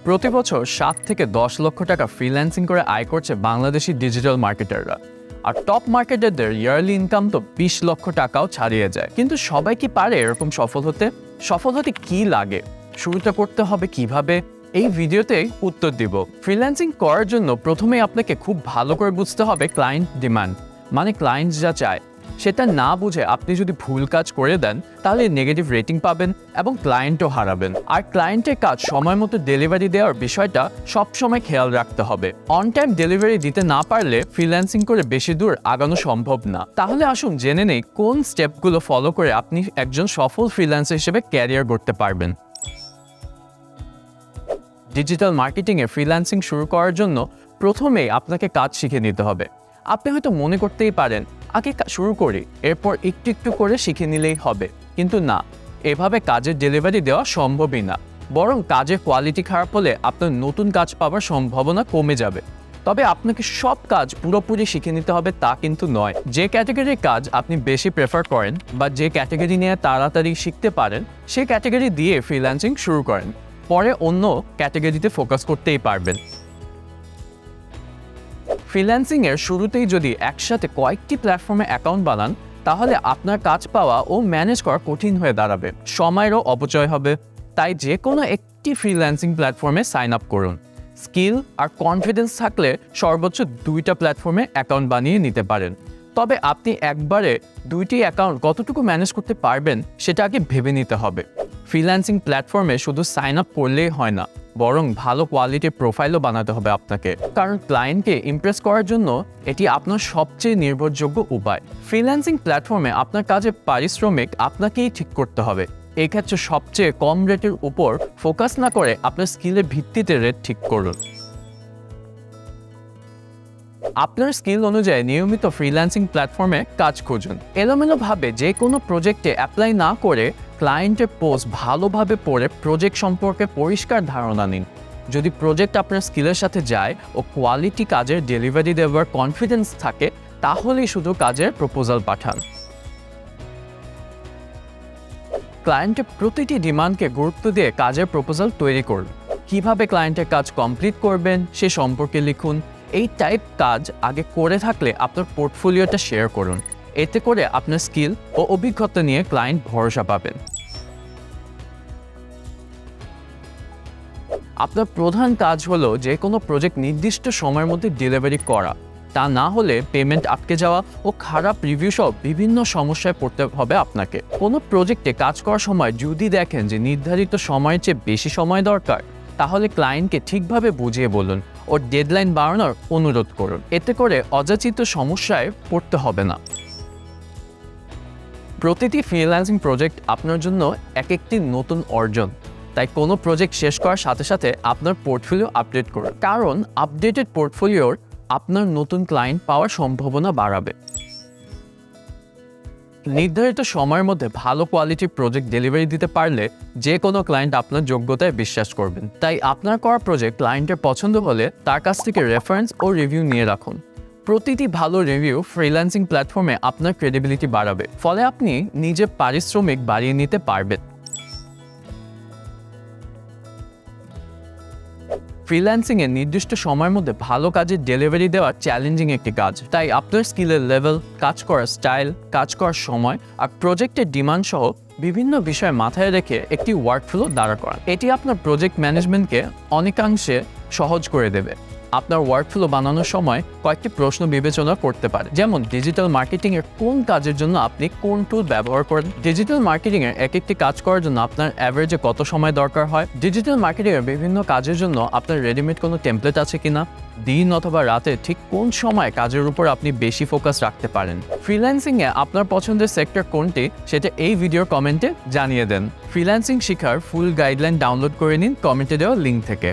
প্রতি বছর 7 থেকে 10 লক্ষ টাকা ফ্রিল্যান্সিং করে আয় করছে বাংলাদেশি ডিজিটাল মার্কেটাররা। আর টপ মার্কেটারদের ইয়ারলি ইনকাম তো 20 লক্ষ টাকাও ছাড়িয়ে যায়। কিন্তু সবাই কি পারে এরকম সফল হতে? সফল হতে কি লাগে, শুরুটা করতে হবে কিভাবে, এই ভিডিওতে উত্তর দিব। ফ্রিল্যান্সিং করার জন্য প্রথমেই আপনাকে খুব ভালো করে বুঝতে হবে ক্লায়েন্ট ডিমান্ড, মানে ক্লায়েন্ট যা চায়। সেটা না বুঝে আপনি যদি ভুল কাজ করে দেন তাহলে নেগেটিভ রেটিং পাবেন এবং ক্লায়েন্টও হারাবেন। আর ক্লায়েন্টের কাজ সময় মতো ডেলিভারি দেওয়ার বিষয়টা সবসময় খেয়াল রাখতে হবে। অন টাইম ডেলিভারি দিতে না পারলে ফ্রিল্যান্সিং করে বেশি দূর আগানো সম্ভব না। তাহলে আসুন জেনে নেই কোন স্টেপগুলো ফলো করে আপনি একজন সফল ফ্রিল্যান্সার হিসেবে ক্যারিয়ার গড়তে পারবেন। ডিজিটাল মার্কেটিংয়ে ফ্রিল্যান্সিং শুরু করার জন্য প্রথমেই আপনাকে কাজ শিখে নিতে হবে। আপনি হয়তো মনে করতেই পারেন আগে শুরু করি, এরপর একটু একটু করে শিখে নিলেই হবে। কিন্তু না, এভাবে কাজের ডেলিভারি দেওয়া সম্ভবই না। বরং কাজের কোয়ালিটি খারাপ হলে আপনার নতুন কাজ পাওয়ার সম্ভাবনা কমে যাবে। তবে আপনাকে সব কাজ পুরোপুরি শিখে নিতে হবে তা কিন্তু নয়। যে ক্যাটাগরির কাজ আপনি বেশি প্রেফার করেন বা যে ক্যাটাগরি নিয়ে তাড়াতাড়ি শিখতে পারেন সেই ক্যাটাগরি দিয়ে ফ্রিল্যান্সিং শুরু করেন, পরে অন্য ক্যাটাগরিতে ফোকাস করতেই পারবেন। ফ্রিল্যান্সিংয়ের শুরুতেই যদি একসাথে কয়েকটি প্ল্যাটফর্মে অ্যাকাউন্ট বানান তাহলে আপনার কাজ পাওয়া ও ম্যানেজ করা কঠিন হয়ে দাঁড়াবে, সময়েরও অপচয় হবে। তাই যে কোনো একটি ফ্রিল্যান্সিং প্ল্যাটফর্মে সাইন আপ করুন। স্কিল আর কনফিডেন্স থাকলে সর্বোচ্চ 2টা প্ল্যাটফর্মে অ্যাকাউন্ট বানিয়ে নিতে পারেন। তবে আপনি একবারে 2টি অ্যাকাউন্ট কতটুকু ম্যানেজ করতে পারবেন সেটা আগে ভেবে নিতে হবে। ফ্রিল্যান্সিং প্ল্যাটফর্মে শুধু সাইন আপ করলেই হয় না, বরং ভালো কোয়ালিটির প্রোফাইলও বানাতে হবে আপনাকে। কারণ ক্লায়েন্টকে ইমপ্রেস করার জন্য এটি আপনার সবচেয়ে নির্ভরযোগ্য উপায়। ফ্রিল্যান্সিং প্ল্যাটফর্মে আপনার কাজের পারিশ্রমিক আপনাকেই ঠিক করতে হবে। এই ক্ষেত্রে সবচেয়ে কম রেটের উপর ফোকাস না করে আপনার স্কিলের ভিত্তিতে রেট ঠিক করুন। আপনার স্কিল অনুযায়ী নিয়মিত ফ্রিল্যান্সিং প্ল্যাটফর্মে কাজ খুঁজুন। এলোমেলোভাবে যে কোনো প্রজেক্টে অ্যাপ্লাই না করে ক্লায়েন্টের পোস্ট ভালোভাবে পড়ে প্রজেক্ট সম্পর্কে পরিষ্কার ধারণা নিন। যদি প্রজেক্ট আপনার স্কিলের সাথে যায় ও কোয়ালিটি কাজের ডেলিভারি দেওয়ার কনফিডেন্স থাকে তাহলেই শুধু কাজের প্রপোজাল পাঠান। ক্লায়েন্টের প্রতিটি ডিমান্ডকে গুরুত্ব দিয়ে কাজের প্রপোজাল তৈরি করুন। কিভাবে ক্লায়েন্টের কাজ কমপ্লিট করবেন সে সম্পর্কে লিখুন। এই টাইপ কাজ আগে করে থাকলে আপনার পোর্টফোলিওটা শেয়ার করুন। এতে করে আপনার স্কিল ও অভিজ্ঞতা নিয়ে ক্লায়েন্ট ভরসা পাবেন। আপনার প্রধান কাজ হলো যে কোনো প্রজেক্ট নির্দিষ্ট সময়ের মধ্যে ডেলিভারি করা। তা না হলে পেমেন্ট আটকে যাওয়া ও খারাপ রিভিউ সহ বিভিন্ন সমস্যায় পড়তে হবে আপনাকে। কোনো প্রজেক্টে কাজ করার সময় যদি দেখেন যে নির্ধারিত সময়ের চেয়ে বেশি সময় দরকার তাহলে ক্লায়েন্টকে ঠিকভাবে বুঝিয়ে বলুন ও ডেডলাইন বাড়ানোর অনুরোধ করুন। এতে করে অযাচিত সমস্যায় পড়তে হবে না। প্রতিটি ফ্রিল্যান্সিং প্রজেক্ট আপনার জন্য এক একটি নতুন অর্জন। তাই কোনো প্রজেক্ট শেষ করার সাথে সাথে আপনার পোর্টফোলিও আপডেট করুন, কারণ আপডেটেড পোর্টফোলিওর আপনার নতুন ক্লায়েন্ট পাওয়ার সম্ভাবনা বাড়াবে। নির্ধারিত সময়ের মধ্যে ভালো কোয়ালিটির প্রজেক্ট ডেলিভারি দিতে পারলে যে কোনো ক্লায়েন্ট আপনার যোগ্যতায় বিশ্বাস করবেন। তাই আপনার করা প্রজেক্ট ক্লায়েন্টের পছন্দ হলে তার কাছ থেকে রেফারেন্স ও রিভিউ নিয়ে রাখুন। প্রতিটি ভালো রিভিউ ফ্রিল্যান্সিং প্ল্যাটফর্মে আপনার ক্রেডিবিলিটি বাড়াবে, ফলে আপনি নিজের পারিশ্রমিক বাড়িয়ে নিতে পারবেন। ফ্রিল্যান্সিংয়ে নির্দিষ্ট সময়ের মধ্যে ভালো কাজের ডেলিভারি দেওয়া চ্যালেঞ্জিং একটি কাজ। তাই আপনার স্কিলের লেভেল, কাজ করার স্টাইল, কাজ করার সময় আর প্রজেক্টের ডিমান্ড সহ বিভিন্ন বিষয় মাথায় রেখে একটি ওয়ার্কফ্লো দাঁড়া করান। এটি আপনার প্রজেক্ট ম্যানেজমেন্টকে অনেকাংশে সহজ করে দেবে। আপনার ওয়ার্কফ্লো বানানোর সময় কয়েকটি প্রশ্ন বিবেচনা করতে পারে, যেমন ডিজিটাল মার্কেটিংয়ের কোন কাজের জন্য আপনি কোন টুল ব্যবহার করেন, ডিজিটাল মার্কেটিংয়ের এক একটি কাজ করার জন্য আপনার অ্যাভারেজে কত সময় দরকার হয়, ডিজিটাল মার্কেটিংয়ের বিভিন্ন কাজের জন্য আপনার রেডিমেড কোনো টেমপ্লেট আছে কিনা, দিন অথবা রাতে ঠিক কোন সময় কাজের উপর আপনি বেশি ফোকাস রাখতে পারেন। ফ্রিল্যান্সিংয়ে আপনার পছন্দের সেক্টর কোনটি সেটা এই ভিডিওর কমেন্টে জানিয়ে দেন। ফ্রিল্যান্সিং শেখার ফুল গাইডলাইন ডাউনলোড করে নিন কমেন্টে দেওয়া লিঙ্ক থেকে।